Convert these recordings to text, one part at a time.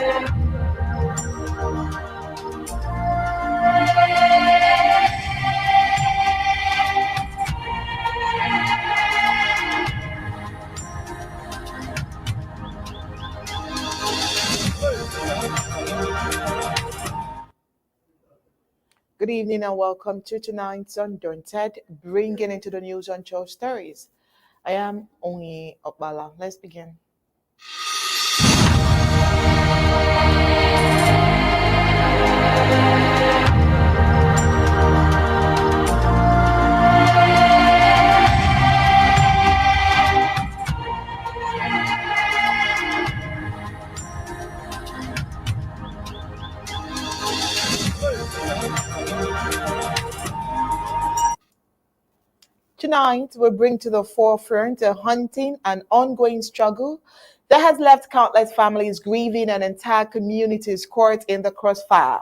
Good evening and welcome to tonight's Undaunted, bringing into the news on show stories. I am Onyi Okbala. Let's begin. Tonight, we bring to the forefront a haunting and ongoing struggle that has left countless families grieving and entire communities caught in the crossfire.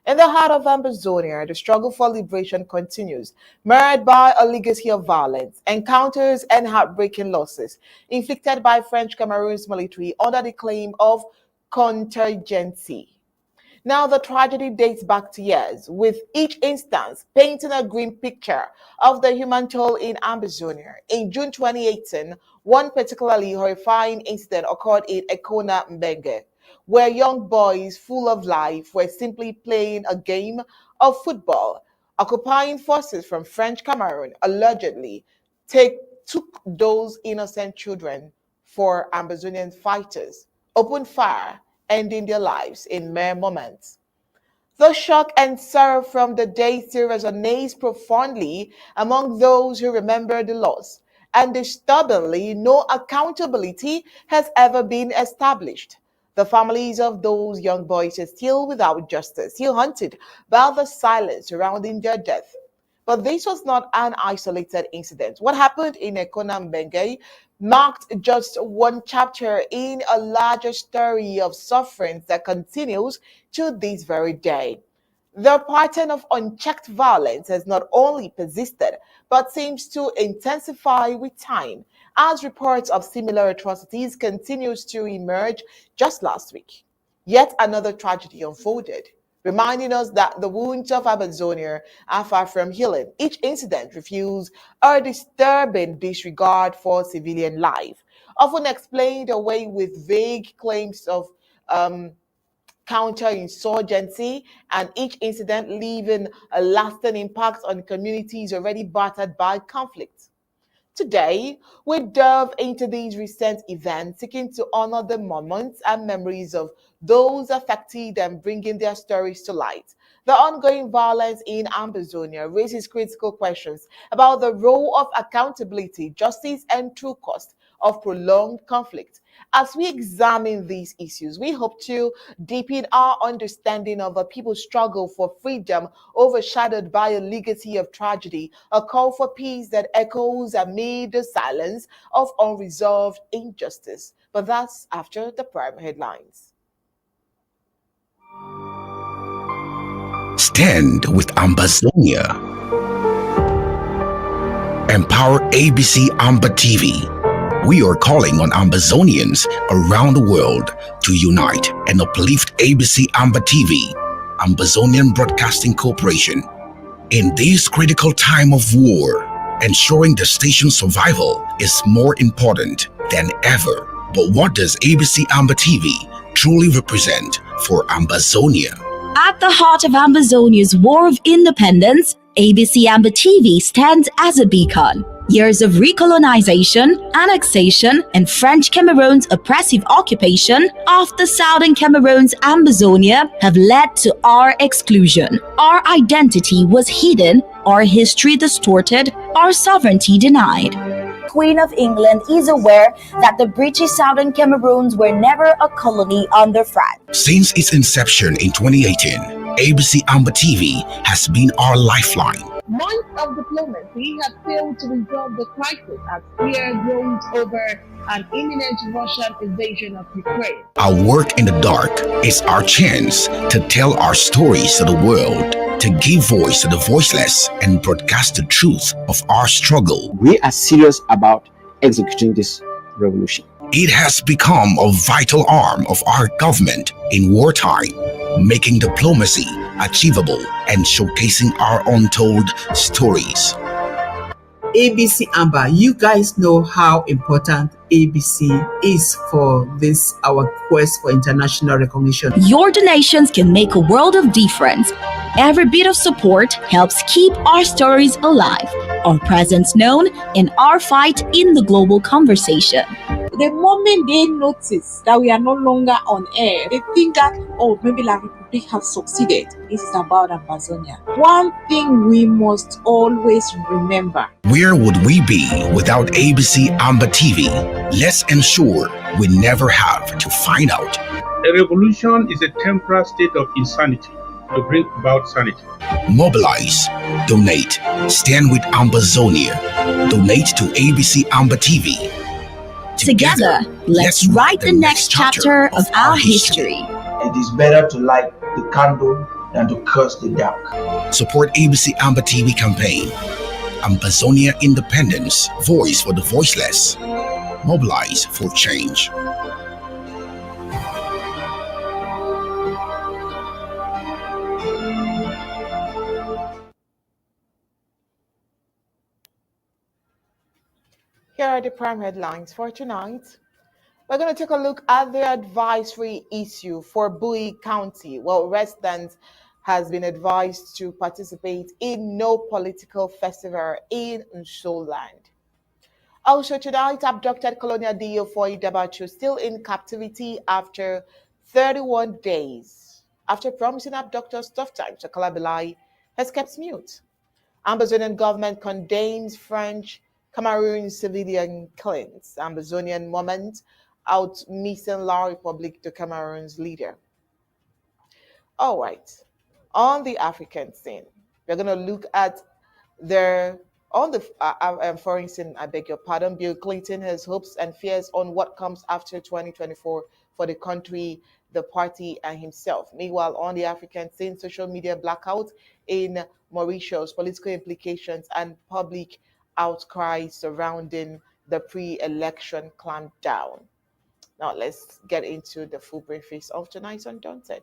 In the heart of Ambazonia, the struggle for liberation continues, marred by a legacy of violence, encounters, and heartbreaking losses inflicted by French Cameroon's military under the claim of contingency. Now, the tragedy dates back to years, with each instance painting a grim picture of the human toll in Ambazonia. In June 2018, one particularly horrifying incident occurred in Ekona Mbenge, where young boys full of life were simply playing a game of football. Occupying forces from French Cameroon allegedly took those innocent children for Ambazonian fighters, opened fire, ending their lives in mere moments. The shock and sorrow from the day still resonates profoundly among those who remember the loss, and disturbingly, no accountability has ever been established. The families of those young boys are still without justice, still haunted by the silence surrounding their death. But this was not an isolated incident. What happened in Ekona Mbenge marked just one chapter in a larger story of suffering that continues to this very day. The pattern of unchecked violence has not only persisted, but seems to intensify with time, as reports of similar atrocities continues to emerge. Just last week, yet another tragedy unfolded, reminding us that the wounds of Ambazonia are far from healing. Each incident reveals a disturbing disregard for civilian life, often explained away with vague claims of counterinsurgency, and each incident leaving a lasting impact on communities already battered by conflict. Today, we delve into these recent events, seeking to honor the moments and memories of those affected and bringing their stories to light. The ongoing violence in Ambazonia raises critical questions about the role of accountability, justice, and true cost of prolonged conflict. As we examine these issues, we hope to deepen our understanding of a people's struggle for freedom overshadowed by a legacy of tragedy, a call for peace that echoes amid the silence of unresolved injustice. But that's after the prime headlines. Stand with Ambazonia. Empower ABC Amba TV. We are calling on Ambazonians around the world to unite and uplift ABC Amba TV, Ambazonian Broadcasting Corporation. In this critical time of war, ensuring the station's survival is more important than ever. But what does ABC Amba TV truly represent for Ambazonia? At the heart of Ambazonia's war of independence, ABC Amba TV stands as a beacon. Years of recolonization, annexation, and French Cameroon's oppressive occupation of the southern Cameroon's Ambazonia have led to our exclusion. Our identity was hidden, our history distorted, our sovereignty denied. Queen of England is aware that the British Southern Cameroons were never a colony under France. Since its inception in 2018, ABC Amba TV has been our lifeline. Months of diplomacy have failed to resolve the crisis as fear grows over an imminent Russian invasion of Ukraine. Our work in the dark is our chance to tell our stories to the world, to give voice to the voiceless, and broadcast the truth of our struggle. We are serious about executing this revolution. It has become a vital arm of our government in wartime, making diplomacy achievable and showcasing our untold stories. ABC Amba, you guys know how important ABC is for this, our quest for international recognition. Your donations can make a world of difference. Every bit of support helps keep our stories alive, our presence known, and our fight in the global conversation. The moment they notice that we are no longer on air, they think that, oh, maybe La Republic has succeeded. This is about Ambazonia. One thing we must always remember. Where would we be without ABC Amba TV? Let's ensure we never have to find out. A revolution is a temporary state of insanity to bring about sanity. Mobilize, donate, stand with Ambazonia, donate to ABC Amba TV. Together, let's write the next chapter of our history. It is better to light the candle than to curse the dark. Support ABC Amba TV campaign. Ambazonia Independence, voice for the voiceless. Mobilize for change. Here are the prime headlines for tonight. We're going to take a look at the advisory issue for Biya County. Well, residents has been advised to participate in no political festival in Nsoland. Also tonight, abducted Colonial DO for Idabato still in captivity after 31 days. After promising abductors tough time, Bilai has kept mute. Ambazonian government condemns French Cameroun civilian killings. Ambazonian moment out missing La Republique to Cameroon's leader. All right. On the African scene, we're going to look at their on the foreign scene. I beg your pardon. Bill Clinton has hopes and fears on what comes after 2024 for the country, the party, and himself. Meanwhile, on the African scene, social media blackout in Mauritius, political implications, and public outcry surrounding the pre-election clampdown. Now, let's get into the full briefings of tonight's Undaunted.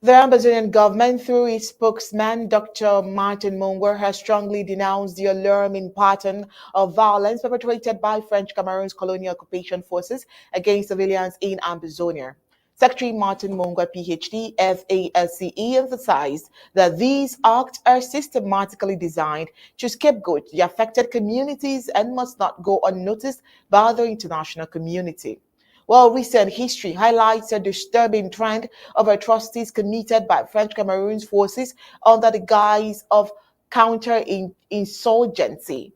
The Ambazonia government, through its spokesman, Dr. Martin Mungwer, has strongly denounced the alarming pattern of violence perpetrated by French Cameroon's colonial occupation forces against civilians in Ambazonia. Secretary Martin Mungwer, PhD, FASCE, emphasized that these acts are systematically designed to scapegoat the affected communities and must not go unnoticed by the international community. Well, recent history highlights a disturbing trend of atrocities committed by French Cameroon's forces under the guise of counter-insurgency.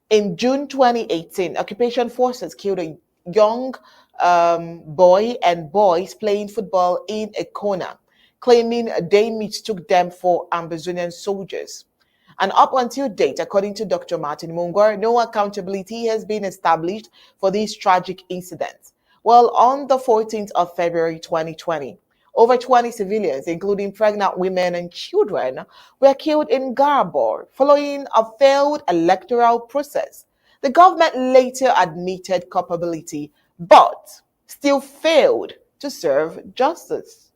In June 2018, occupation forces killed a young boy and boys playing football in a corner, claiming they mistook them for Ambazonian soldiers. And up until date, according to Dr. Martin Mungwer, no accountability has been established for these tragic incidents. Well, on the 14th of February 2020, over 20 civilians, including pregnant women and children, were killed in Garbor following a failed electoral process. The government later admitted culpability, but still failed to serve justice.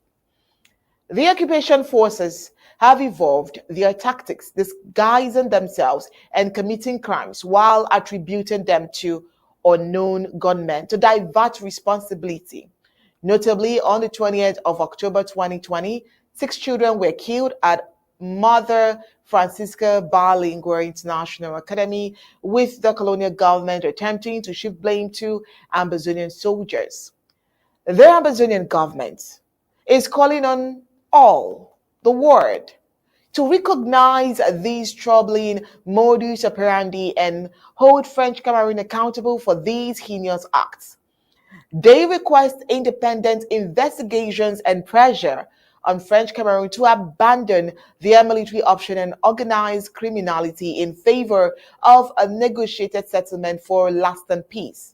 The occupation forces have evolved their tactics, disguising themselves and committing crimes while attributing them to unknown gunmen to divert responsibility. Notably, on the 20th of October 2020, 6 children were killed at Mother Francisca Bilingual International Academy, with the colonial government attempting to shift blame to Ambazonian soldiers. The Ambazonian government is calling on all the world to recognize these troubling modus operandi and hold French Cameroon accountable for these heinous acts. They request independent investigations and pressure on French Cameroun to abandon their military option and organize criminality in favor of a negotiated settlement for lasting peace.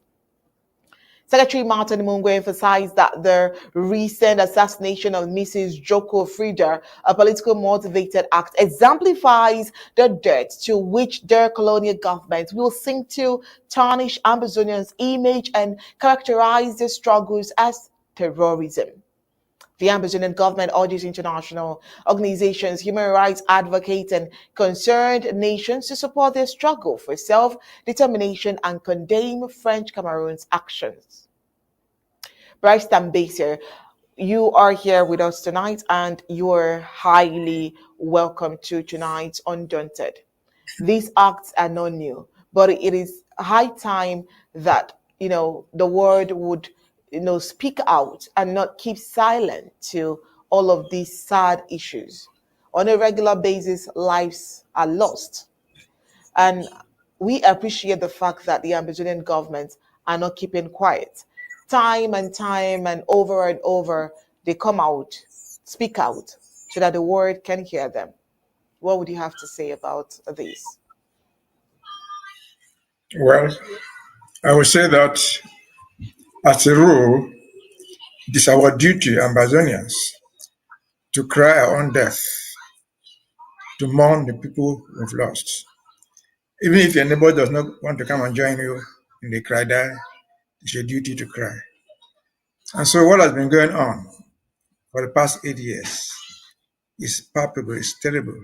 Secretary Martin Mungo emphasized that the recent assassination of Mrs. Joko Frida, a politically motivated act, exemplifies the depth to which their colonial government will seek to tarnish Ambazonians' image and characterize their struggles as terrorism. The Ambazonian government urges international organizations, human rights advocates, and concerned nations to support their struggle for self-determination and condemn French Cameroon's actions. Bryce Mbeseha, you are here with us tonight, and you're highly welcome to tonight's Undaunted. These acts are not new, but it is high time that the world would speak out and not keep silent to all of these sad issues. On a regular basis, lives are lost. And we appreciate the fact that the Ambazonian government are not keeping quiet. Time and over, they come out, speak out, so that the world can hear them. What would you have to say about this? Well, I would say that as a rule, it is our duty, Ambazonians, to cry our own death, to mourn the people we've lost. Even if your neighbor does not want to come and join you in the cry there, it's your duty to cry. And so what has been going on for the past 8 years is palpable, it's terrible.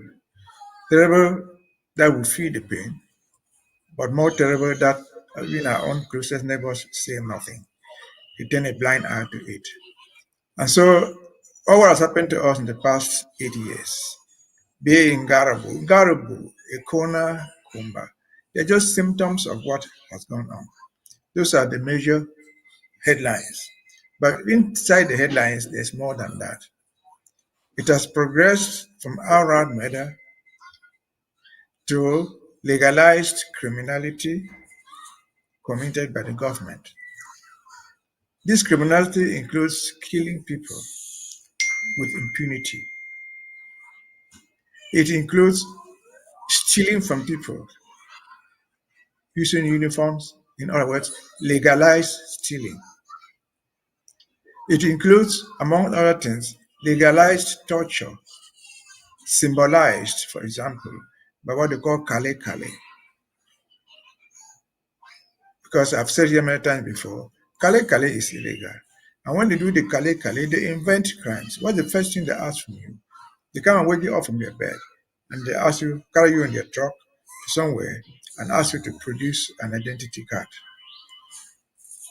Terrible that we feel the pain, but more terrible that even our own closest neighbors say nothing. We turn a blind eye to it. And so all what has happened to us in the past 8 years, be in Garabu, Ekona, Kumba, they're just symptoms of what has gone on. Those are the major headlines. But inside the headlines, there's more than that. It has progressed from outright murder to legalized criminality committed by the government. This criminality includes killing people with impunity. It includes stealing from people using uniforms, in other words, legalized stealing. It includes, among other things, legalized torture, symbolized, for example, by what they call kale kale. Because I've said here many times before, kale kale is illegal. And when they do the kale kale, they invent crimes. What's the first thing they ask from you? They come and wake you up from your bed, and they ask you, carry you in their truck to somewhere, and ask you to produce an identity card.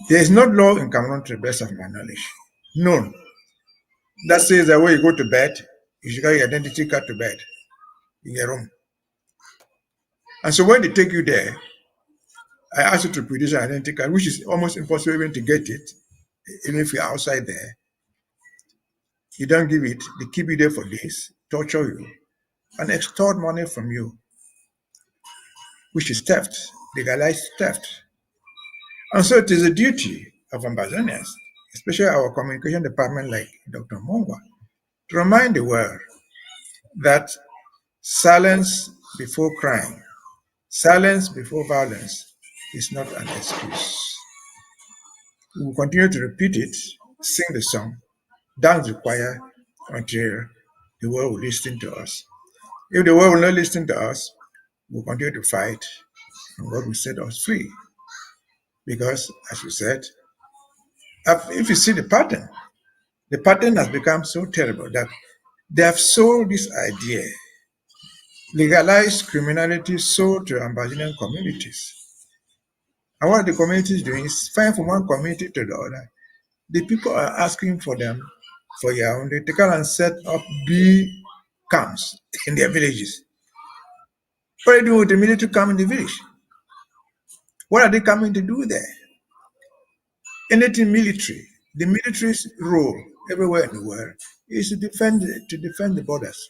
There is no law in Cameroon, to the best of my knowledge, none, that says that when you go to bed, you should carry your identity card to bed in your room. And so when they take you there, I ask you to produce an identity card, which is almost impossible even to get it, even if you're outside there. You don't give it, they keep you there for days, torture you, and extort money from you, which is theft, legalized theft. And so it is a duty of Ambazonians, especially our communication department like Dr. Mongwa, to remind the world that silence before crime, silence before violence is not an excuse. We will continue to repeat it, sing the song, dance the choir until the world will listen to us. If the world will not listen to us, we'll continue to fight, and God will set us free. Because, as you said, if you see the pattern has become so terrible that they have sold this idea, legalized criminality sold to Ambazonian communities. And what the communities doing is fine from one community to the other. The people are asking for them for Yaoundé to come and set up bee camps in their villages. What are they doing with the military camp in the village? What are they coming to do there? Anything military. The military's role everywhere in the world is to defend the borders,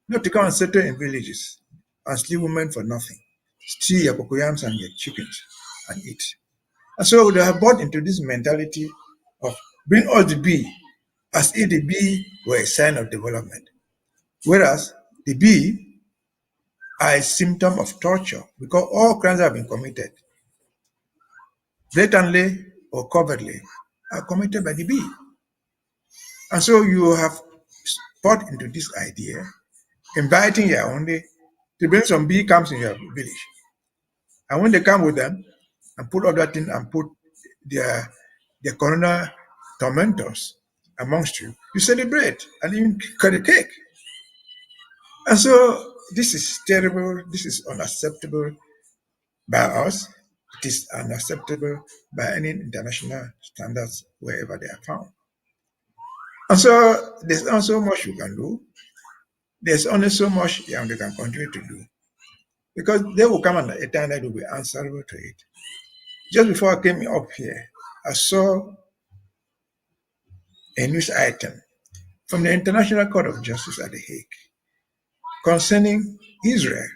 not to come and settle in villages and steal women for nothing, steal your cocoyams and your chickens and eat. And so they have bought into this mentality of bring us the bee, as if the bee were a sign of development. Whereas the bee are a symptom of torture because all crimes have been committed, blatantly or covertly, are committed by the bee. And so you have bought into this idea, inviting your only to bring some bee camps in your village. And when they come with them and put all that in and put their colonial tormentors amongst you, you celebrate and even cut a cake. And so this is terrible, this is unacceptable by us, it is unacceptable by any international standards wherever they are found. And so there's not so much you can do. There's only so much they can continue to do. Because they will come at a time that will be answerable to it. Just before I came up here, I saw a news item from the International Court of Justice at The Hague concerning Israel,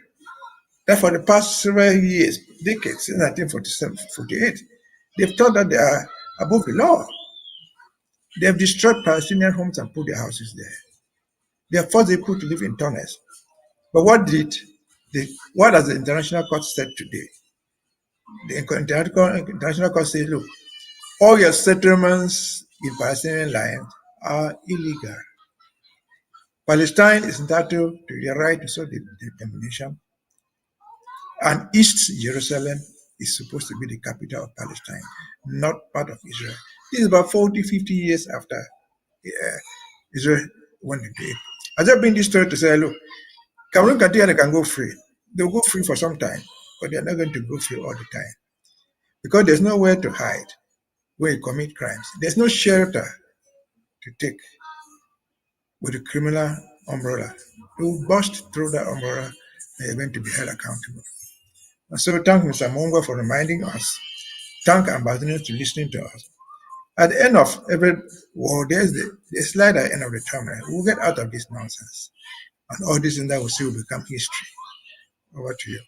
that for the past several years, decades, since 1947-48, they've thought that they are above the law. They have destroyed Palestinian homes and put their houses there. They have forced the people to live in tunnels. But what has the International Court said today? The International Court says, look, all your settlements in Palestinian land are illegal. Palestine is entitled to the right to self-determination, and East Jerusalem is supposed to be the capital of Palestine, not part of Israel. This is about 40, 50 years after Israel went into it. I just bring this story to say, look, Cameroon can go free. They'll go free for some time, but they're not going to go free all the time. Because there's nowhere to hide when you commit crimes. There's no shelter to take with a criminal umbrella. You burst through that umbrella and you're going to be held accountable. And so thank Mr. Mongo for reminding us. Thank Ambassadors for listening to us. At the end of every war, there's the slide at the end of the terminal. We'll get out of this nonsense. And all this and that will still become history. Over to you.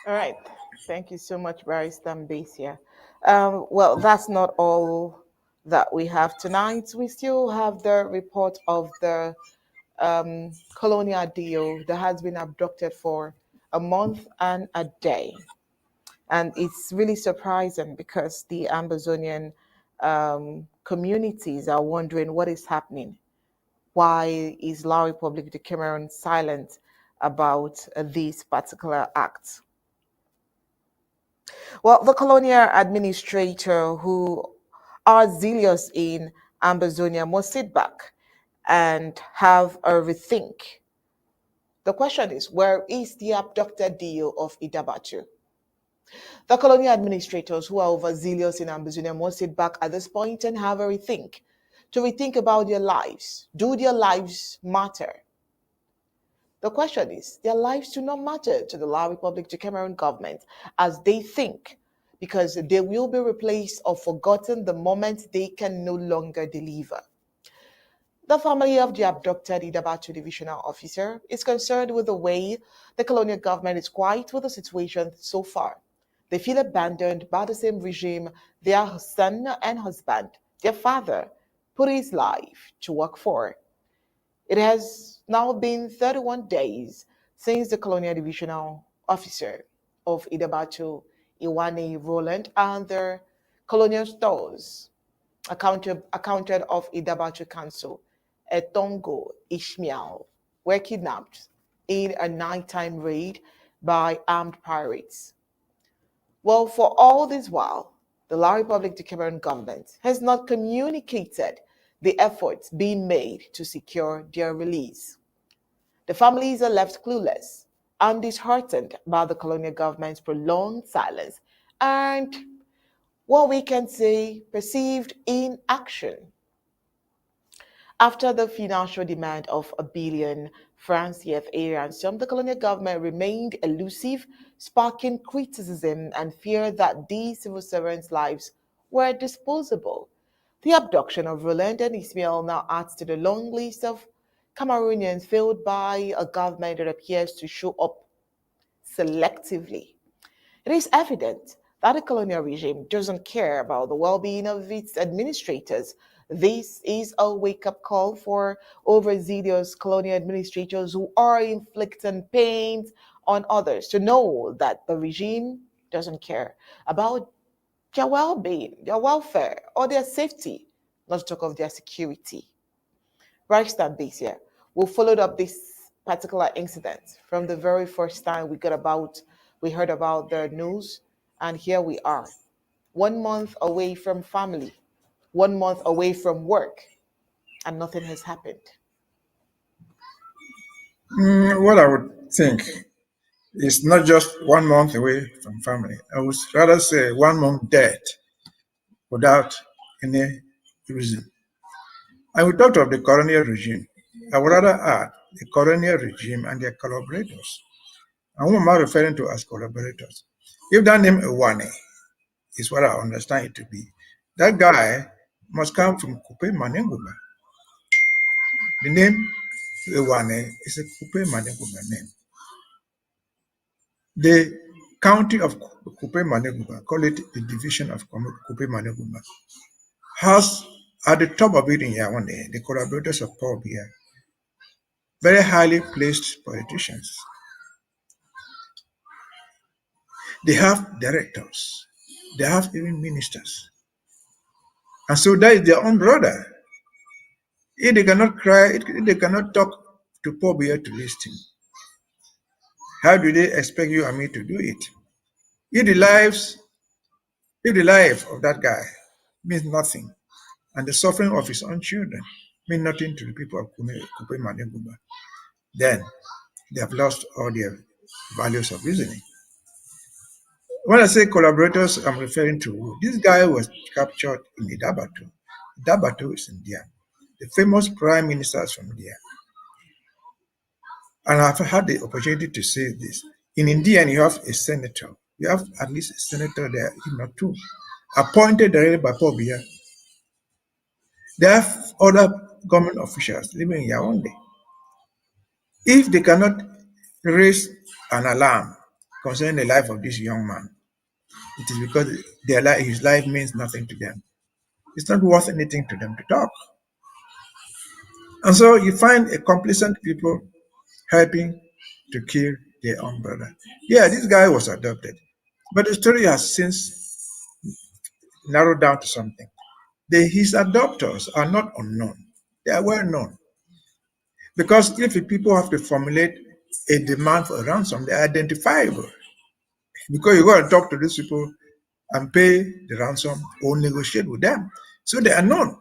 All right. Thank you so much, Barrister Mbeseha. Well, that's not all that we have tonight. We still have the report of the Colonial deal that has been abducted for a month and a day. And it's really surprising because the Ambazonian communities are wondering what is happening. Why is La Republique de Cameroun silent about this particular act? Well, the colonial administrator who are zealous in Ambazonia must sit back and have a rethink. The question is, where is the abducted deal of Idabato? The colonial administrators who are overzealous in Ambazonia must sit back at this point and have a rethink, to rethink about their lives. Do their lives matter? The question is, their lives do not matter to the La Republique de Cameroun government as they think, because they will be replaced or forgotten the moment they can no longer deliver. The family of the abducted Idabato divisional officer is concerned with the way the colonial government is quiet with the situation so far. They feel abandoned by the same regime their son and husband, their father, put his life to work for. It has now been 31 days since the colonial divisional officer of Idabato, Iwane Roland, and their colonial stores, accounted of Idabato Council, Etongo Ishmael, were kidnapped in a nighttime raid by armed pirates. Well, for all this while, the La Republique de Cameroun government has not communicated the efforts being made to secure their release. The families are left clueless and disheartened by the colonial government's prolonged silence and, what we can say, perceived inaction. After the financial demand of $1 billion francs CFA ransom, the colonial government remained elusive, sparking criticism and fear that these civil servants' lives were disposable. The abduction of Roland and Ismail now adds to the long list of Cameroonians failed by a government that appears to show up selectively. It is evident that the colonial regime doesn't care about the well-being of its administrators. This is a wake-up call for overzealous colonial administrators who are inflicting pain on others to know that the regime doesn't care about their well-being, their welfare, or their safety, not to talk of their security. Right, Mbeseha, we followed up this particular incident from the very first time we heard about the news, and here we are, 1 month away from family, 1 month away from work, and nothing has happened. What I would think is not just 1 month away from family. I would rather say 1 month dead without any reason. I would talk of the colonial regime. I would rather add the colonial regime and their collaborators. And who am I referring to as collaborators? If that name Iwane is what I understand it to be, that guy must come from Kupe Manenguma. The name Iwane is a Kupe Manenguma name. The county of Kupe Manenguma, call it the division of Kupe Manenguma, has at the top of it in Yaoundé the collaborators of Paul Biya, very highly placed politicians. They have directors, they have even ministers. And so that is their own brother. If they cannot cry, if they cannot talk to Paul Biya to listen, how do they expect you and me to do it? If the life of that guy means nothing, and the suffering of his own children mean nothing to the people of Kupe Manenguma, then they have lost all their values of reasoning. When I say collaborators, I'm referring to this guy was captured in Idabato. Idabato is India. The famous prime minister is from India. And I've had the opportunity to say this. In India, you have a senator. You have at least a senator there, if not two, appointed directly by Paul Biya. They have other government officials living in Yaoundé. If they cannot raise an alarm concerning the life of this young man, it is because his life means nothing to them. It's not worth anything to them to talk. And so you find a complacent people helping to kill their own brother. Yeah, this guy was adopted. But the story has since narrowed down to something. His adopters are not unknown. They are well known. Because if people have to formulate a demand for a ransom, they are identifiable. Because you go and talk to these people and pay the ransom or negotiate with them. So they are known.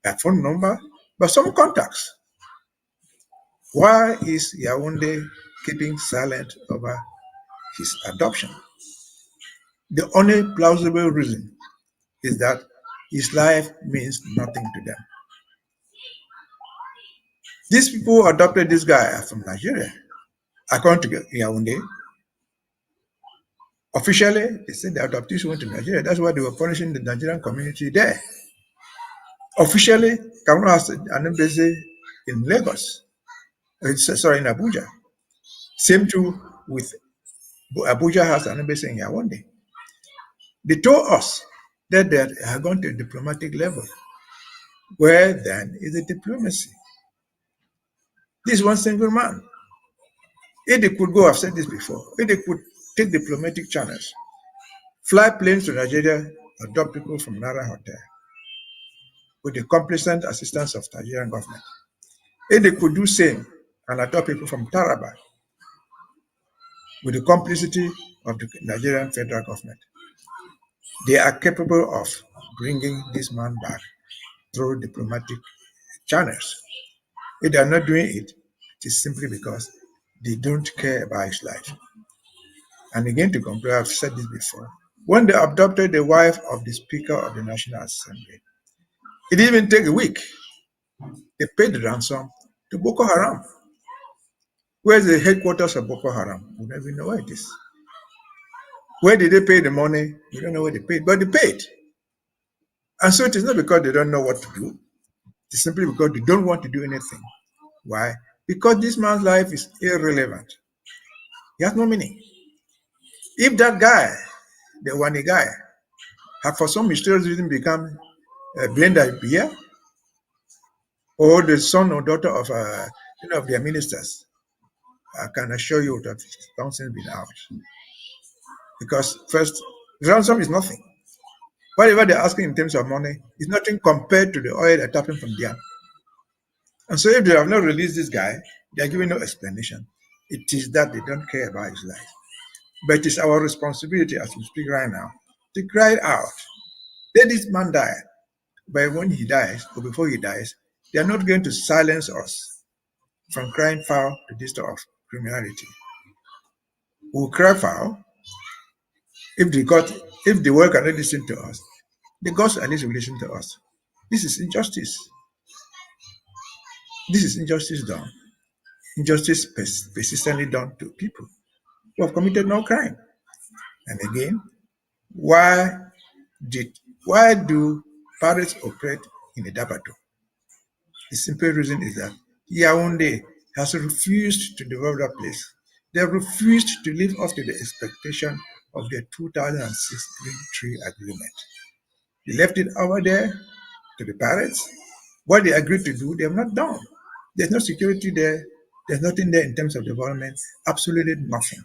A phone number, but some contacts. Why is Yaoundé keeping silent over his adoption? The only plausible reason is that his life means nothing to them. These people who adopted this guy are from Nigeria. According to Yaoundé, officially, they said the adoptees went to Nigeria. That's why they were punishing the Nigerian community there. Officially, Cameroun has an embassy in Lagos. In Abuja. Same too with Abuja has an embassy in Yaoundé. They told us that they are going to a diplomatic level. Where then is the diplomacy? This one single man. If they could go, I've said this before, if they could take diplomatic channels, fly planes to Nigeria, adopt people from Nara Hotel, with the complacent assistance of the Nigerian government. If they could do same and adopt people from Taraba, with the complicity of the Nigerian federal government, they are capable of bringing this man back through diplomatic channels. If they are not doing it, it is simply because they don't care about his life. And again, to compare, I've said this before. When they adopted the wife of the Speaker of the National Assembly, it didn't even take a week. They paid the ransom to Boko Haram. Where's the headquarters of Boko Haram? We don't even know where it is. Where did they pay the money? We don't know where they paid, but they paid. And so it is not because they don't know what to do. It's simply because they don't want to do anything. Why? Because this man's life is irrelevant. He has no meaning. If that guy the Wani guy, have for some mysterious reason become Brenda Biya, or the son or daughter of of their ministers. I can assure you that ransom been out. Because first, ransom is nothing. Whatever they're asking in terms of money is nothing compared to the oil they're tapping from them. And so if they have not released this guy, they are giving no explanation. It is that they don't care about his life. But it is our responsibility as we speak right now to cry out. Let this man die. But when he dies, or before he dies, they are not going to silence us from crying foul to this sort of criminality. We'll cry foul if the world cannot listen to us. The gods at least will listen to us. This is injustice. This is injustice done. Injustice persistently done to people who have committed no crime. And again, why do pirates operate in Idabato? The simple reason is that Yaoundé has refused to develop that place. They have refused to live up to the expectation of their 2006 Green Tree Agreement. They left it over there to the pirates. What they agreed to do, they have not done. There's no security there. There's nothing there in terms of development. Absolutely nothing.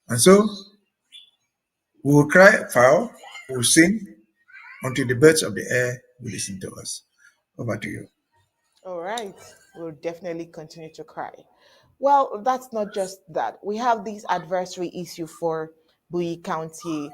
And so we will cry foul, we will sing until the birds of the air will listen to us. Over to you. All right, we'll definitely continue to cry. Well, that's not just that. We have this adversary issue for Biya County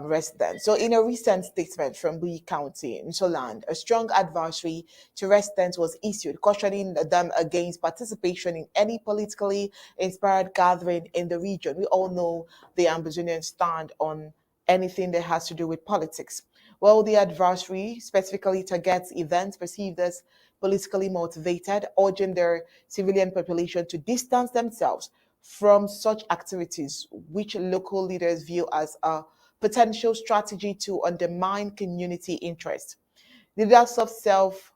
residents. So, in a recent statement from Biya County in Soland, a strong advisory to residents was issued, cautioning them against participation in any politically inspired gathering in the region. We all know the Ambazonian stand on anything that has to do with politics. Well, the advisory specifically targets events perceived as politically motivated, urging their civilian population to distance themselves from such activities, which local leaders view as a potential strategy to undermine community interest. Leaders of self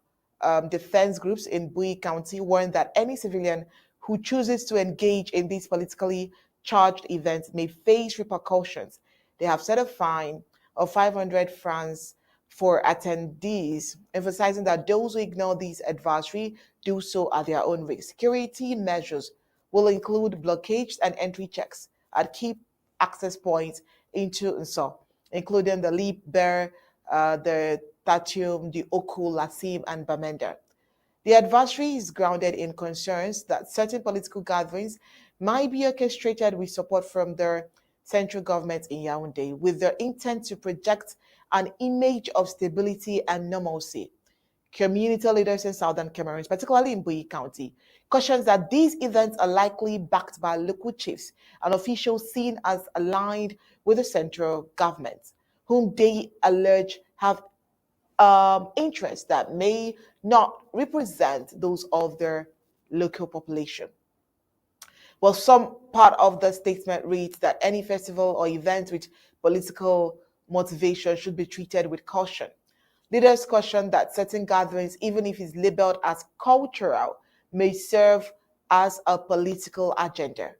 defense groups in Biya County warn that any civilian who chooses to engage in these politically charged events may face repercussions. They have set a fine of 500 francs for attendees, emphasizing that those who ignore these advisory do so at their own risk. Security measures will include blockades and entry checks at key access points into Nso, including the Leap Bear, the Tatium, the Oku, Lasim, and Bamenda. The advisory is grounded in concerns that certain political gatherings might be orchestrated with support from their central government in Yaoundé, with their intent to project an image of stability and normalcy. Community leaders in southern Cameroun, particularly in Biya County, cautions that these events are likely backed by local chiefs and officials seen as aligned with the central government, whom they allege have interests that may not represent those of their local population. Well, some part of the statement reads that any festival or event with political motivation should be treated with caution. Leaders caution that certain gatherings, even if it's labeled as cultural, may serve as a political agenda,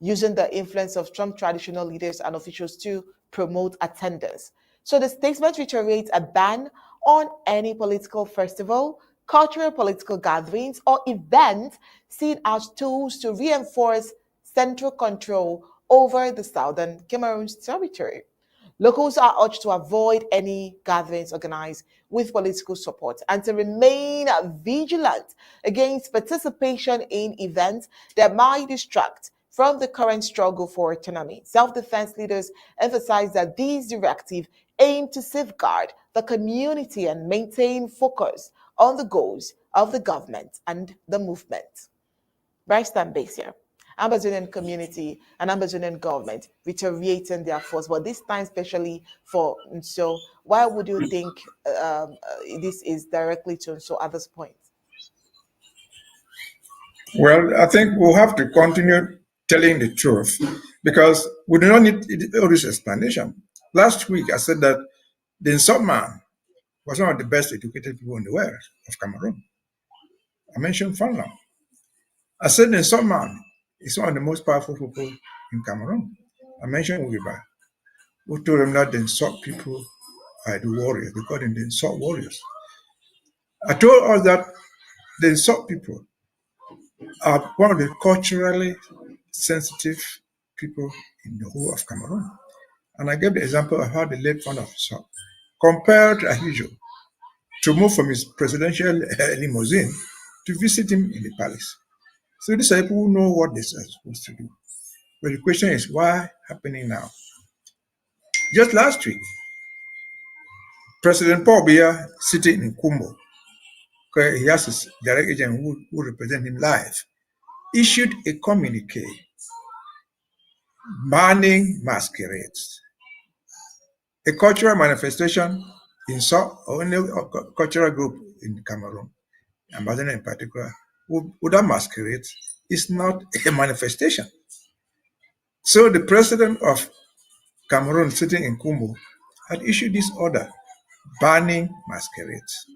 using the influence of some traditional leaders and officials to promote attendance. So the statement reiterates a ban on any political festival, cultural political gatherings, or events seen as tools to reinforce central control over the southern Cameroon's territory. Locals are urged to avoid any gatherings organized with political support and to remain vigilant against participation in events that might distract from the current struggle for autonomy. Self-defense leaders emphasize that these directives aim to safeguard the community and maintain focus on the goals of the government and the movement. Bryce Mbeseha, Ambazonian community and Ambazonian government reiterating their force, but this time especially for Nso. Why would you think this is directly to Nso at this point? Well, I think we'll have to continue telling the truth because we do not need all this explanation. Last week, I said that the Nso man was one of the best educated people in the world of Cameroon. I mentioned Fanlam. I said the Nso man is one of the most powerful people in Cameroon. I mentioned Wiba. who told them that they insult people are the warriors. They call them the insult warriors. I told us that the insult people are one of the culturally sensitive people in the whole of Cameroon. And I gave the example of how the late founder of South compared Ahijo to move from his presidential limousine to visit him in the palace. So these are people who know what they are supposed to do. But the question is, why happening now? Just last week, President Paul Biya, sitting in Kumbo, where he has his direct agent who represent him live, issued a communique banning masquerades. A cultural manifestation in some or any cultural group in Cameroon, Ambazonia in particular, without masquerade is not a manifestation. So the president of Cameroon, sitting in Kumbo, had issued this order banning masquerades.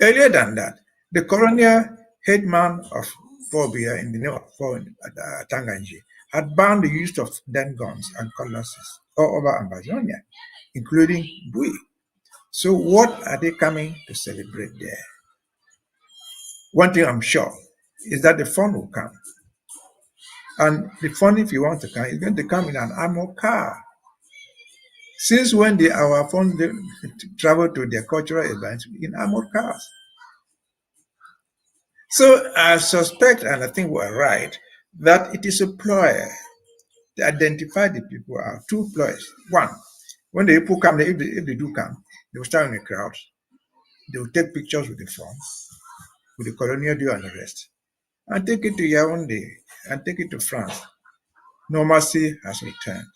Earlier than that, the colonial headman of Biya in the name of Tanganji had banned the use of den guns and cutlasses all over Ambazonia, including Bui. So what are they coming to celebrate there? One thing I'm sure is that the fun will come. And the fun, if you want to come, is going to come in an armored car. Since when did our fun travel to their cultural events in armored cars? So I suspect, and I think we're right, that it is a ploy to identify the people are two ploys. One, when the people come, if they do come, they will stand in the crowd, they will take pictures with the phone, with the Colonial deal and the rest, and take it to Yaoundé and take it to France. Normalcy has returned.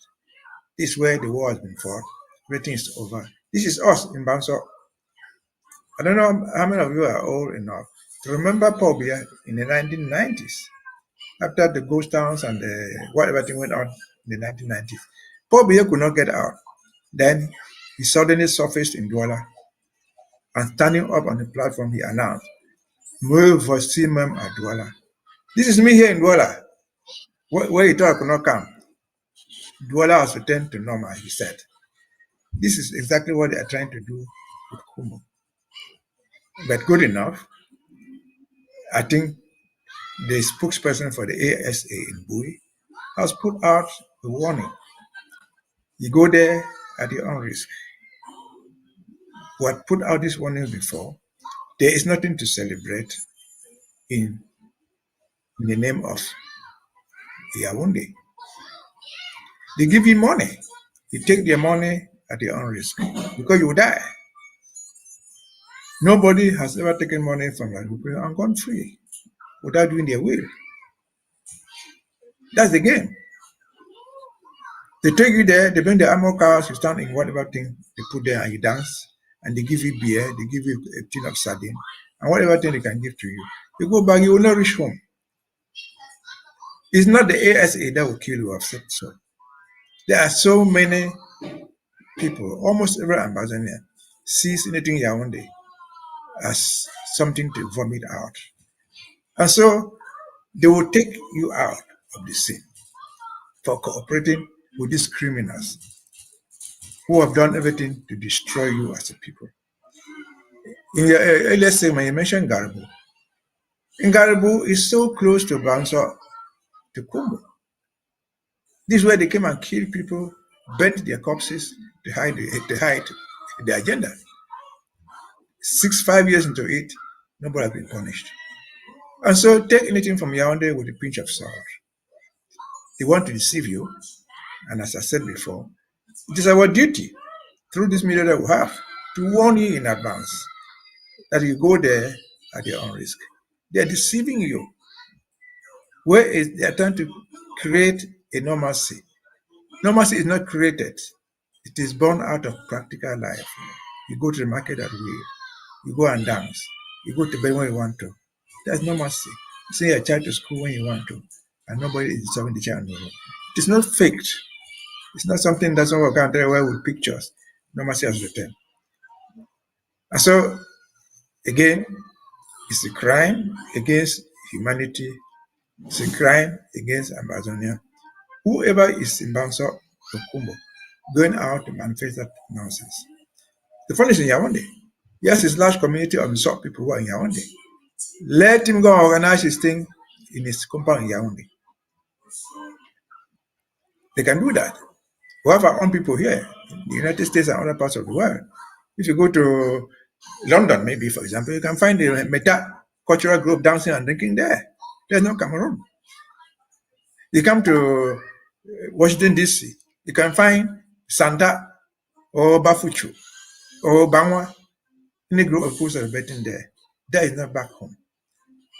This is where the war has been fought. Everything is over. This is us in Banso. I don't know how many of you are old enough to remember Paul Biya in the 1990s, after the ghost towns and whatever thing went on in the 1990s. Paul Biya could not get out. Then he suddenly surfaced in Douala, and standing up on the platform, he announced, "Moi voici même à Douala." This is me here in Douala, where he thought I could not come. Douala has returned to normal, he said. This is exactly what they are trying to do with Kumo. But good enough, I think the spokesperson for the ASA in Bui has put out a warning. You go there at your own risk. We had put out this warning before. There is nothing to celebrate in the name of Yaoundé. They give you money. You take their money at your own risk because you will die. Nobody has ever taken money from that group and gone free without doing their will. That's the game. They take you there, they bring the armor cars, you stand in whatever thing they put there and you dance, and they give you beer, they give you a tin of sardine, and whatever thing they can give to you. You go back, you will not reach home. It's not the ASA that will kill you, I've said so. There are so many people, almost every Ambazonian, sees anything Yaoundé as something to vomit out. And so they will take you out of the scene for cooperating with these criminals who have done everything to destroy you as a people. In your earlier segment, you mentioned Garibu. And Garibu is so close to Banso, to Kumbo. This is where they came and killed people, burnt their corpses to hide the agenda. 5 years into it, nobody has been punished. And so take anything from Yaoundé with a pinch of salt. They want to deceive you. And as I said before, it is our duty through this media that we have to warn you in advance that you go there at your own risk. They are deceiving you. They are trying to create a normalcy. Normalcy is not created. It is born out of practical life. You go to the market at will. You go and dance. You go to bed when you want to. That's normalcy. You send your child to school when you want to, and nobody is disturbing the child. It is not faked. It's not something that someone can tell away with pictures. Normalcy has returned. And so, again, it's a crime against humanity. It's a crime against Ambazonia. Whoever is in Banso Okumbo, going out to manifest that nonsense. The fund is in Yaoundé. Yes, it's a large community of Nsop people who are in Yaoundé. Let him go and organize his thing in his compound in Yaoundé. They can do that. We have our own people here in the United States and other parts of the world. If you go to London, maybe, for example, you can find the Meta cultural group dancing and drinking there. There's no Cameroon. You come to Washington, D.C., you can find Santa or Bafuchu or Bangwa, any group of people celebrating there. That is not back home.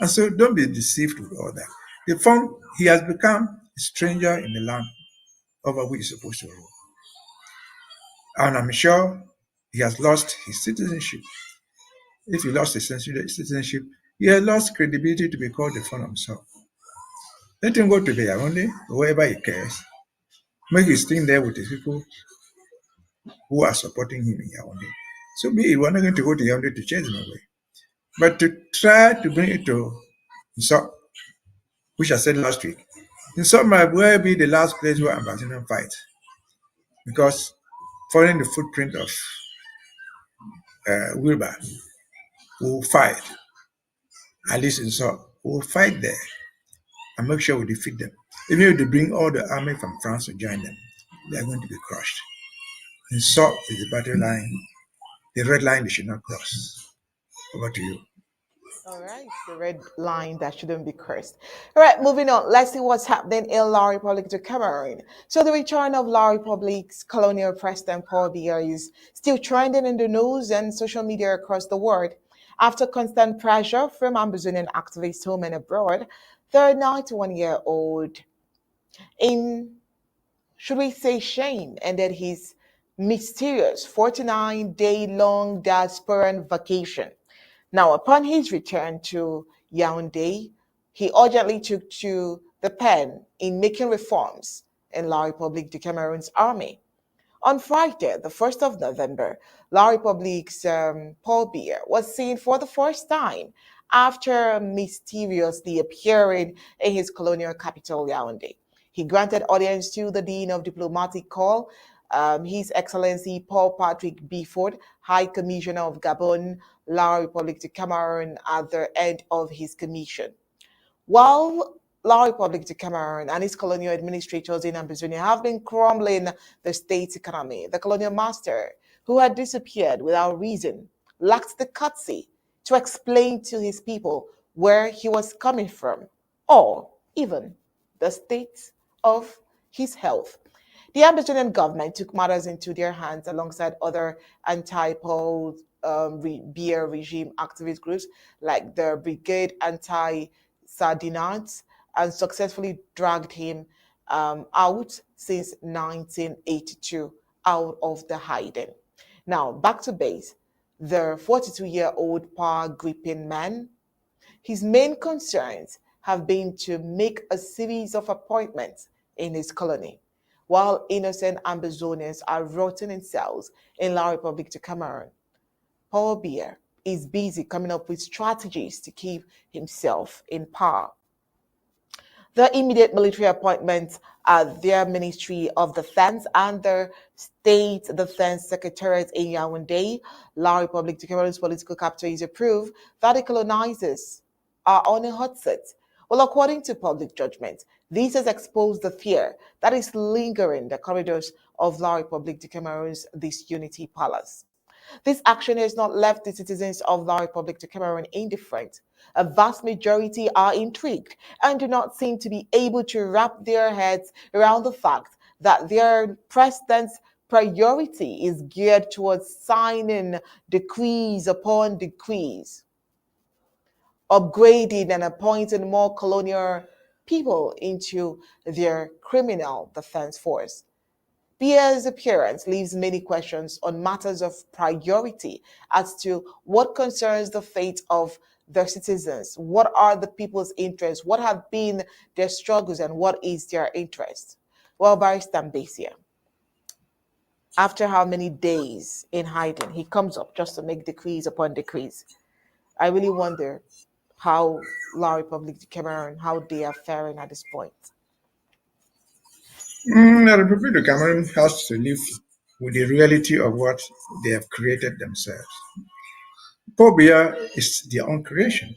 And so don't be deceived with all that. The fund, he has become a stranger in the land over which he's supposed to rule. And I'm sure he has lost his citizenship. If he lost his citizenship, he has lost credibility to be called the fund of himself. Let him go to the Yaoundé, wherever he cares. Make his thing there with his people who are supporting him in Yaoundé. So be it, we're not going to go to Yaoundé to chase him away. But to try to bring it to Nsop, which I said last week, Nsop might well be the last place where Ambazonia fight. Because following the footprint of Wilbur, will fight, at least Nsop, will fight there and make sure we defeat them. Even if they bring all the army from France to join them, they are going to be crushed. Nsop is the battle line, the red line they should not cross. Over to you. All right, the red line that shouldn't be crossed. All right, moving on. Let's see what's happening in La Republic de Cameroon. So the return of La Republic's colonial president Paul Biya is still trending in the news and social media across the world. After constant pressure from Ambazonian activists home and abroad, the 91-year-old, in, should we say, shame, ended his mysterious 49-day-long diasporan vacation. Now, upon his return to Yaoundé, he urgently took to the pen in making reforms in La République de Cameroon's army. On Friday, the 1st of November, La République's Paul Biya was seen for the first time after mysteriously appearing in his colonial capital, Yaoundé. He granted audience to the Dean of Diplomatic Corps, His Excellency Paul Patrick Biford, High Commissioner of Gabon, La République de Cameroon, at the end of his commission. While La République de Cameroon and its colonial administrators in Ambazonia have been crumbling the state's economy, the colonial master, who had disappeared without reason, lacked the courtesy to explain to his people where he was coming from, or even the state of his health. The Ambazonian government took matters into their hands alongside other anti-Paul Biya regime activist groups like the Brigade Anti-Sardinats, and successfully dragged him out since 1982, out of the hiding. Now, back to base. The 42-year-old power-gripping man, his main concerns have been to make a series of appointments in his colony, while innocent Ambazonians are rotting in cells in La République de Cameroon. Paul Biya is busy coming up with strategies to keep himself in power. The immediate military appointments at their Ministry of Defense and the State Defense Secretariat in Yaoundé, La République de Cameroon's political capital, is approved that the colonizers are on a hot seat. Well, according to public judgment, this has exposed the fear that is lingering in the corridors of La République de Cameroon's disunity palace. This action has not left the citizens of La République de Cameroon indifferent. A vast majority are intrigued and do not seem to be able to wrap their heads around the fact that their president's priority is geared towards signing decrees upon decrees, upgrading and appointing more colonial people into their criminal defense force. Biya's appearance leaves many questions on matters of priority as to what concerns the fate of their citizens, what are the people's interests, what have been their struggles, and what is their interest. Well, Barrister Mbeseha, after how many days in hiding, he comes up just to make decrees upon decrees. I really wonder how La République de Cameroon, how they are faring at this point. The Republic of Cameroon has to live with the reality of what they have created themselves. Paul Biya is their own creation.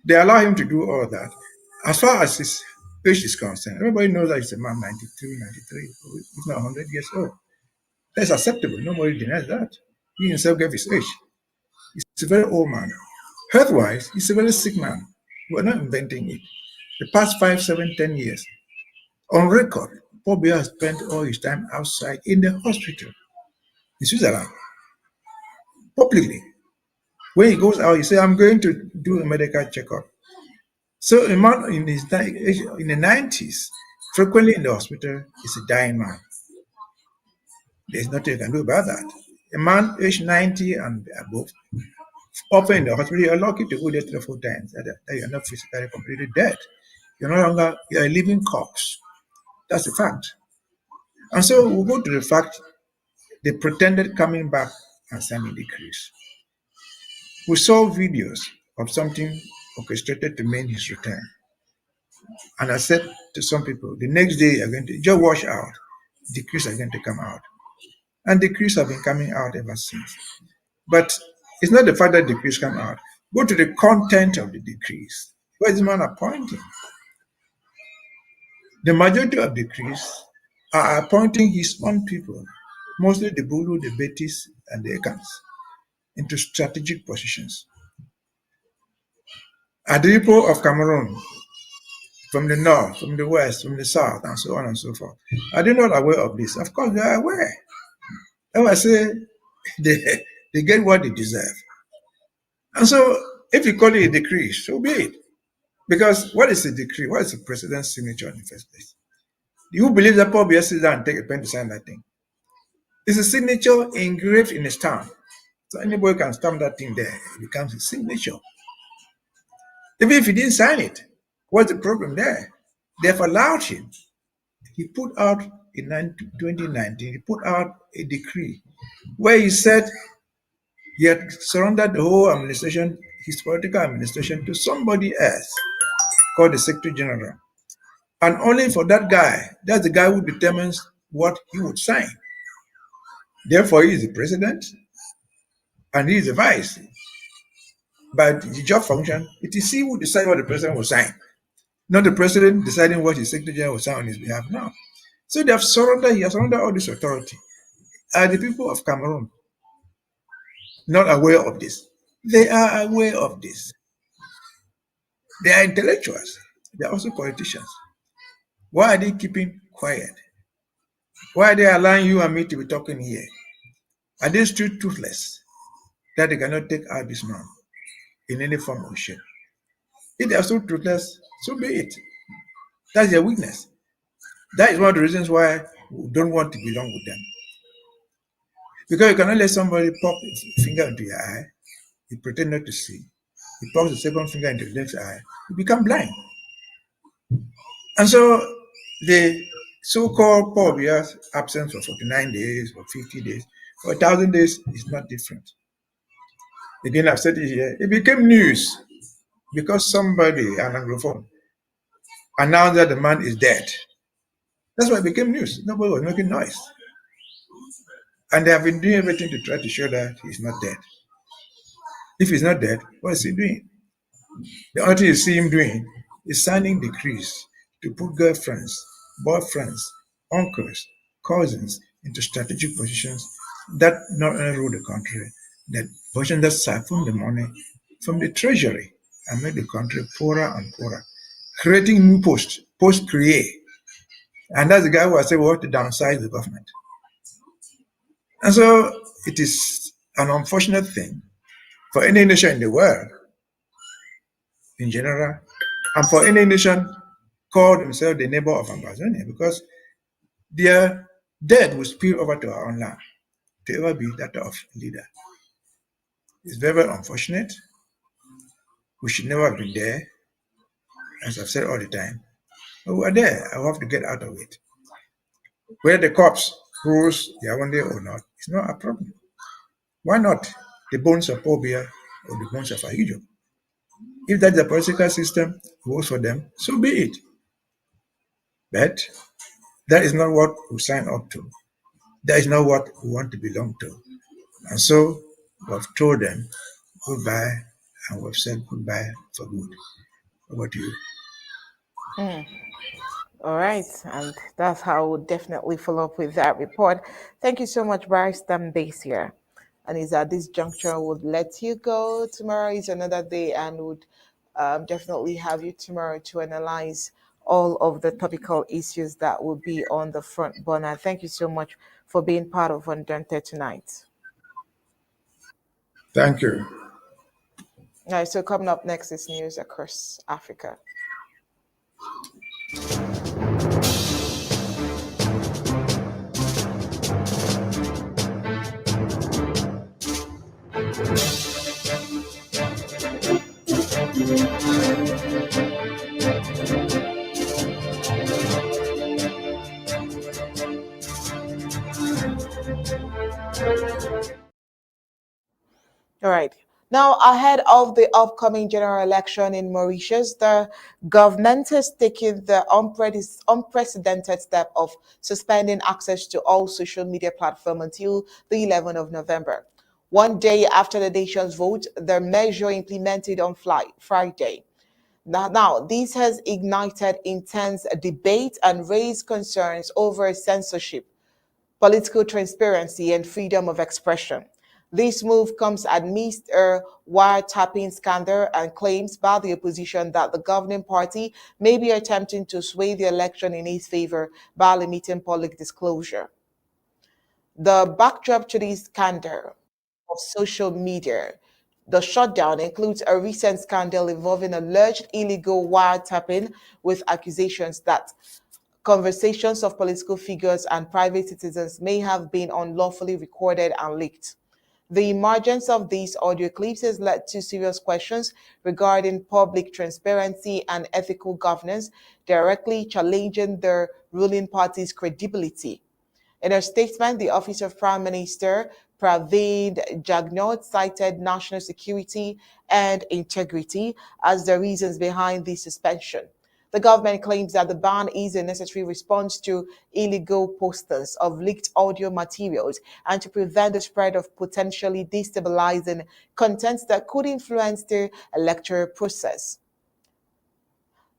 They allow him to do all that. As far as his age is concerned, everybody knows that he's a man 92, 93, if not 100 years old. That's acceptable. Nobody denies that. He himself gave his age. He's a very old man. Health-wise, he's a very sick man. We're not inventing it. The past 5, 7, 10 years, on record, Paul Biya has spent all his time outside in the hospital in Switzerland, publicly. When he goes out, he says, I'm going to do a medical checkup. So a man in his in the 90s, frequently in the hospital, is a dying man. There's nothing you can do about that. A man aged 90 and above, often in the hospital, you're lucky to go there 3 or 4 times, that you're not physically completely dead. You're no longer, you're a living corpse. That's a fact. And so we'll go to the fact they pretended coming back and signing decrees. We saw videos of something orchestrated to mean his return. And I said to some people, the next day you're going to just wash out. Decrees are going to come out. And decrees have been coming out ever since. But it's not the fact that decrees come out. Go to the content of the decrees. Where is the man appointing? The majority of decrees are appointing his own people, mostly the Bulu, the Betis, and the Ekans, into strategic positions. Adipo of Cameroon, from the north, from the west, from the south, and so on and so forth. Are they not aware of this? Of course, they are aware. And I say they get what they deserve. And so, if you call it a decree, so be it. Because what is a decree? What is the president's signature in the first place? You believe that Paul Biya sits down and take a pen to sign that thing? It's a signature engraved in a stamp. So anybody can stamp that thing there. It becomes a signature. Even if he didn't sign it, what's the problem there? They've allowed him. He put out in 2019, he put out a decree where he said he had surrendered the whole administration, his political administration, to somebody else called the Secretary General. And only for that guy, that's the guy who determines what he would sign. Therefore, he is the president and he is the vice. But the job function, it is he who decides what the president will sign, not the president deciding what his Secretary General will sign on his behalf now. So he has surrendered all this authority. Are the people of Cameroon not aware of this? They are aware of this. They are intellectuals. They are also politicians. Why are they keeping quiet? Why are they allowing you and me to be talking here? Are they still toothless that they cannot take out this man in any form or shape? If they are so toothless, so be it. That's their weakness. That is one of the reasons why we don't want to belong with them. Because you cannot let somebody pop a finger into your eye, you pretend not to see, he pops the second finger into the left eye, you become blind. And so the so-called Paul Biya's absence for 49 days or 50 days or 1,000 days is not different. Again, I've said it here, it became news because somebody, an Anglophone, announced that the man is dead. That's why it became news. Nobody was making noise. And they have been doing everything to try to show that he's not dead. If he's not dead, what is he doing? The only thing you see him doing is signing decrees to put girlfriends, boyfriends, uncles, cousins into strategic positions that not only rule the country, that positions that siphon the money from the treasury and make the country poorer and poorer, creating new posts, post-create. And that's the guy who has said we want to downsize the government. And so it is an unfortunate thing for any nation in the world, in general, and for any nation called themselves the neighbor of Ambazonia, because their death will spill over to our own land, to ever be that of a leader. It's very, very unfortunate. We should never have been there, as I've said all the time. But we are there. I have to get out of it. Whether the cops rules Yaoundé or not, it's not a problem. Why not the bones of Paul Biya or the bones of Ahijo? If that's the political system works for them, so be it. But that is not what we sign up to. That is not what we want to belong to. And so we've told them goodbye and we've said goodbye for good. Over to you. All right, and that's how we'll definitely follow up with that report. Thank you so much, Barrister Mbeseha. And is at this juncture would let you go. Tomorrow is another day, and would definitely have you tomorrow to analyze all of the topical issues that will be on the front burner. Thank you so much for being part of Undaunted tonight. Thank you. All right, so coming up next is news across Africa. All right. Now, ahead of the upcoming general election in Mauritius, the government has taken the unprecedented step of suspending access to all social media platforms until the 11th of November. One day after the nation's vote, the measure implemented on Friday. Now, this has ignited intense debate and raised concerns over censorship, political transparency, and freedom of expression. This move comes amidst a wiretapping scandal and claims by the opposition that the governing party may be attempting to sway the election in its favor by limiting public disclosure. The backdrop to this scandal of social media, the shutdown includes a recent scandal involving alleged illegal wiretapping with accusations that conversations of political figures and private citizens may have been unlawfully recorded and leaked. The emergence of these audio clips has led to serious questions regarding public transparency and ethical governance, directly challenging the ruling party's credibility. In a statement, the Office of Prime Minister Pravind Jagnnath cited national security and integrity as the reasons behind the suspension. The government claims that the ban is a necessary response to illegal postings of leaked audio materials and to prevent the spread of potentially destabilizing contents that could influence the electoral process.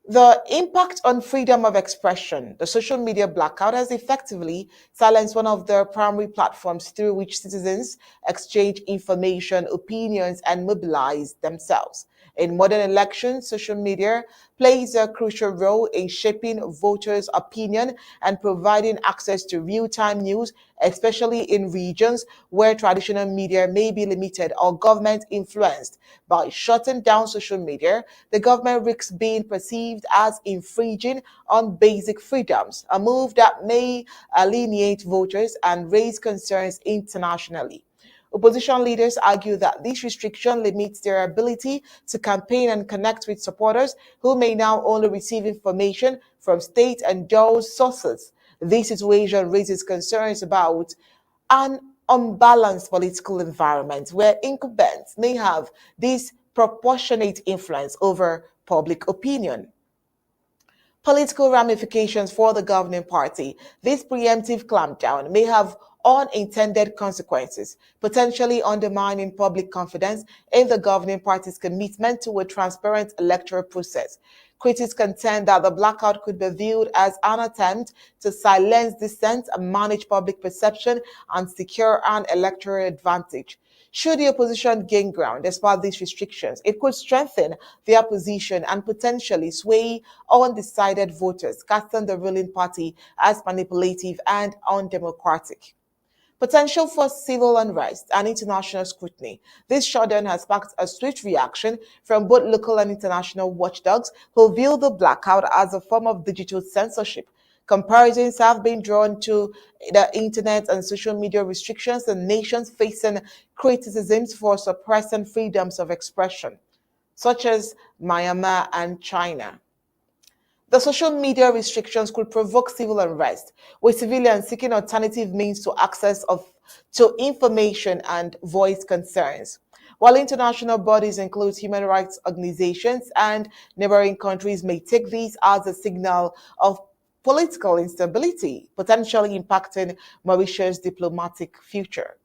The impact on freedom of expression. The social media blackout has effectively silenced one of the primary platforms through which citizens exchange information, opinions, and mobilize themselves. In modern elections, social media plays a crucial role in shaping voters' opinion and providing access to real-time news, especially in regions where traditional media may be limited or government influenced. By shutting down social media, the government risks being perceived as infringing on basic freedoms, a move that may alienate voters and raise concerns internationally. Opposition leaders argue that this restriction limits their ability to campaign and connect with supporters who may now only receive information from state and those sources. This situation raises concerns about an unbalanced political environment where incumbents may have disproportionate influence over public opinion. Political ramifications for the governing party. This preemptive clampdown may have unintended consequences, potentially undermining public confidence in the governing party's commitment to a transparent electoral process. Critics contend that the blackout could be viewed as an attempt to silence dissent and manage public perception and secure an electoral advantage. Should the opposition gain ground despite these restrictions, it could strengthen their position and potentially sway undecided voters, casting the ruling party as manipulative and undemocratic. Potential for civil unrest and international scrutiny. This shutdown has sparked a swift reaction from both local and international watchdogs who view the blackout as a form of digital censorship. Comparisons have been drawn to the internet and social media restrictions in nations facing criticisms for suppressing freedoms of expression, such as Myanmar and China. The social media restrictions could provoke civil unrest, with civilians seeking alternative means to information and voice concerns. While international bodies include human rights organizations and neighboring countries may take these as a signal of political instability, potentially impacting Mauritius' diplomatic future.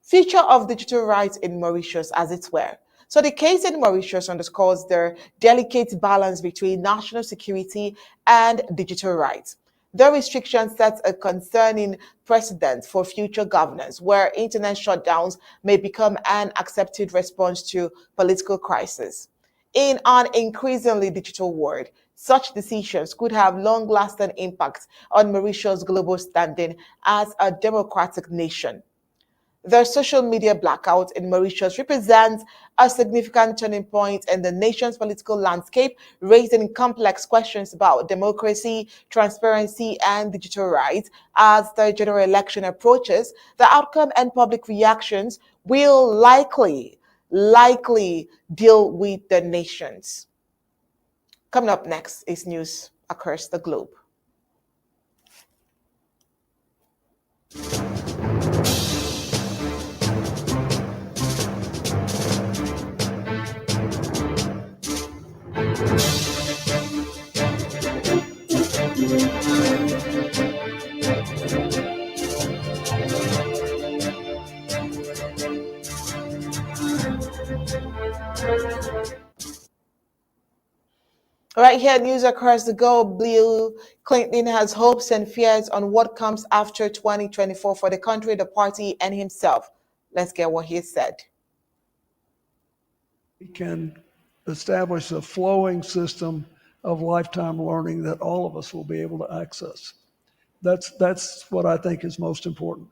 Future of digital rights in Mauritius, as it were. So the case in Mauritius underscores their delicate balance between national security and digital rights. The restriction sets a concerning precedent for future governance, where internet shutdowns may become an accepted response to political crisis. In an increasingly digital world, such decisions could have long-lasting impacts on Mauritius' global standing as a democratic nation. The social media blackout in Mauritius represents a significant turning point in the nation's political landscape, raising complex questions about democracy, transparency, and digital rights. As the general election approaches, the outcome and public reactions will likely deal with the nations. Coming up next is news across the globe. Right here, news across the globe. Bill Clinton has hopes and fears on what comes after 2024 for the country, the party, and himself. Let's get what he said. We can establish a flowing system of lifetime learning that all of us will be able to access. That's what I think is most important.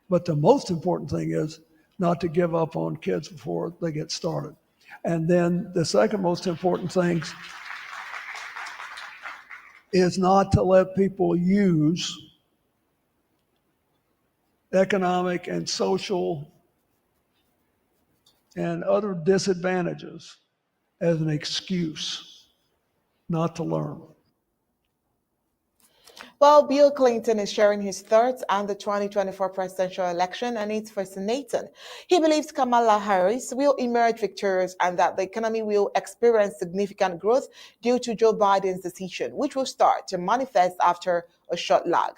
But the most important thing is not to give up on kids before they get started. And then the second most important thing is not to let people use economic and social and other disadvantages as an excuse not to learn. Well, Bill Clinton is sharing his thoughts on the 2024 presidential election and its fascinating. He believes Kamala Harris will emerge victorious and that the economy will experience significant growth due to Joe Biden's decision, which will start to manifest after a short lag.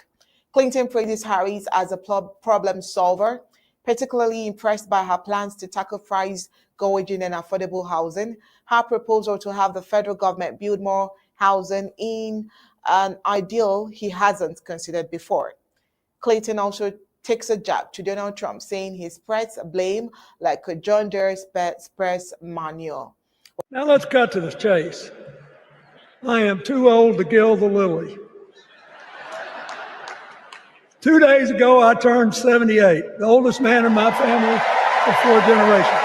Clinton praises Harris as a problem solver, particularly impressed by her plans to tackle price gouging and affordable housing, her proposal to have the federal government build more housing in an ideal he hasn't considered before. Clinton also takes a jab to Donald Trump, saying he spreads blame like a John Deere spreads manure. Now let's cut to the chase. I am too old to gild the lily. 2 days ago, I turned 78, the oldest man in my family of 4 generations.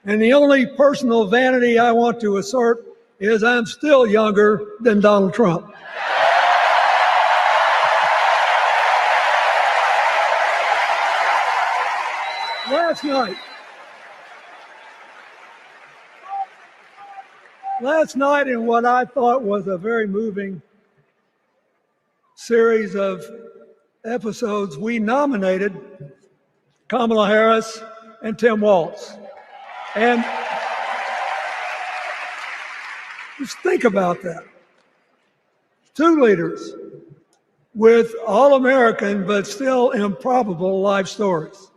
And the only personal vanity I want to assert is I'm still younger than Donald Trump. Last night, in what I thought was a very moving series of episodes, we nominated Kamala Harris and Tim Walz. And just think about that. 2 leaders with all-American but still improbable life stories.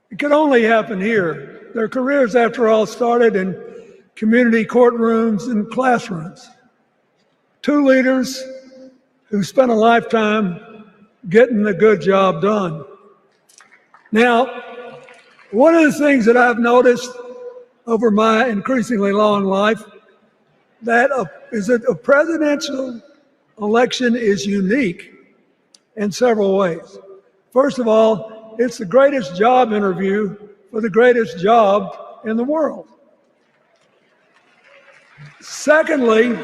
It could only happen here. Their careers, after all, started in community courtrooms and classrooms. 2 leaders who spent a lifetime getting the good job done. Now, one of the things that I've noticed over my increasingly long life is that a presidential election is unique in several ways. First of all, it's the greatest job interview for the greatest job in the world. Secondly,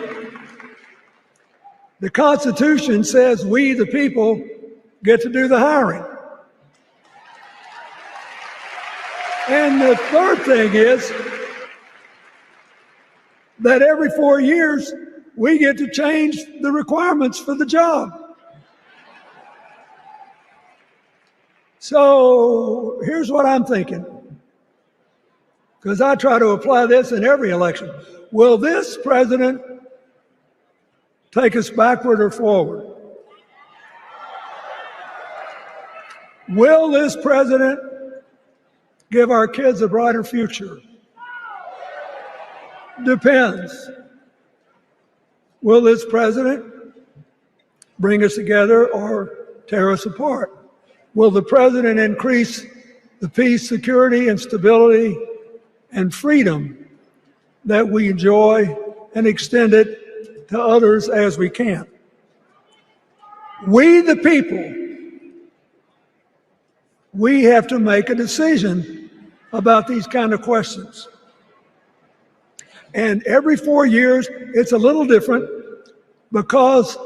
the Constitution says we, the people, get to do the hiring. And the third thing is that every 4 years, we get to change the requirements for the job. So here's what I'm thinking. because I try to apply this in every election. Will this president take us backward or forward? Will this president give our kids a brighter future? Depends. Will this president bring us together or tear us apart? Will the president increase the peace, security, and stability and freedom that we enjoy and extend it to others as we can? We, the people, we have to make a decision about these kind of questions. And every 4 years, it's a little different because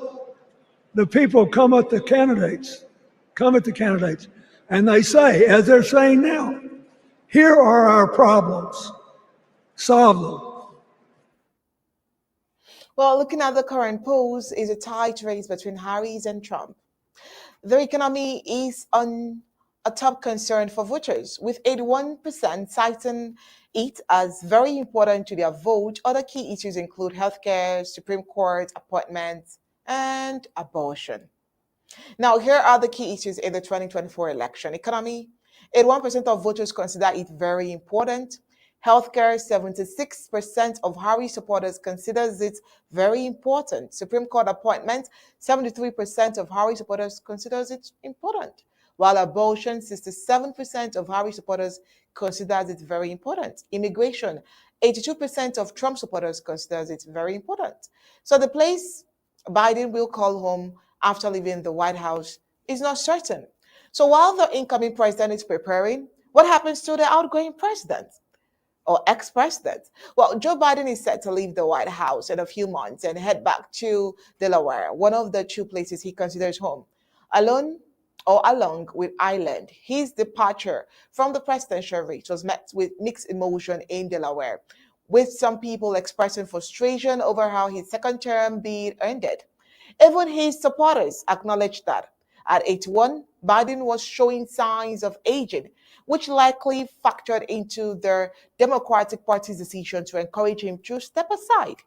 the people come at the candidates, and they say, as they're saying now, here are our problems, solve them. Well, looking at the current polls, is a tight race between Harris and Trump. The economy is on a top concern for voters, with 81% citing it as very important to their vote. Other key issues include healthcare, Supreme Court appointments, and abortion. Now, here are the key issues in the 2024 election. Economy, 81% of voters consider it very important. Healthcare, 76% of Harris supporters considers it very important. Supreme Court appointment, 73% of Harris supporters considers it important. While abortion, 67% of Harris supporters considers it very important. Immigration, 82% of Trump supporters considers it very important. So the place Biden will call home after leaving the White House is not certain. So while the incoming president is preparing, what happens to the outgoing president or ex-president? Well, Joe Biden is set to leave the White House in a few months and head back to Delaware, one of the two places he considers home. Along with Ireland, his departure from the presidential race was met with mixed emotion in Delaware, with some people expressing frustration over how his second term bid ended. Even his supporters acknowledged that at 81, Biden was showing signs of aging, which likely factored into the Democratic Party's decision to encourage him to step aside.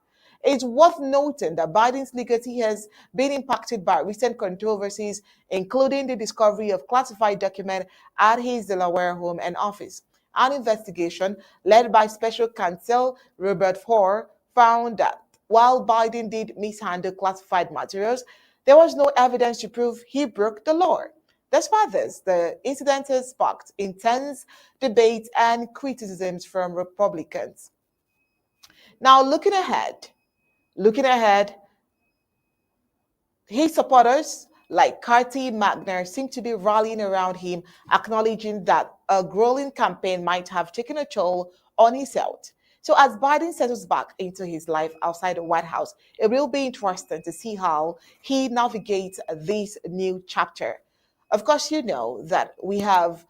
It's worth noting that Biden's legacy has been impacted by recent controversies, including the discovery of classified documents at his Delaware home and office. An investigation led by Special Counsel Robert Ford found that while Biden did mishandle classified materials, there was no evidence to prove he broke the law. Despite this, the incident has sparked intense debate and criticisms from Republicans. Now, looking ahead, his supporters like Carty Magner seem to be rallying around him, acknowledging that a growing campaign might have taken a toll on his health. So as Biden settles back into his life outside the White House, it will be interesting to see how he navigates this new chapter. Of course, you know that we have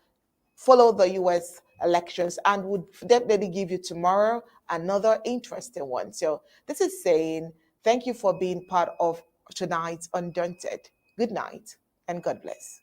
followed the US elections and would definitely give you tomorrow another interesting one. So this is saying thank you for being part of tonight's Undaunted. Good night and God bless.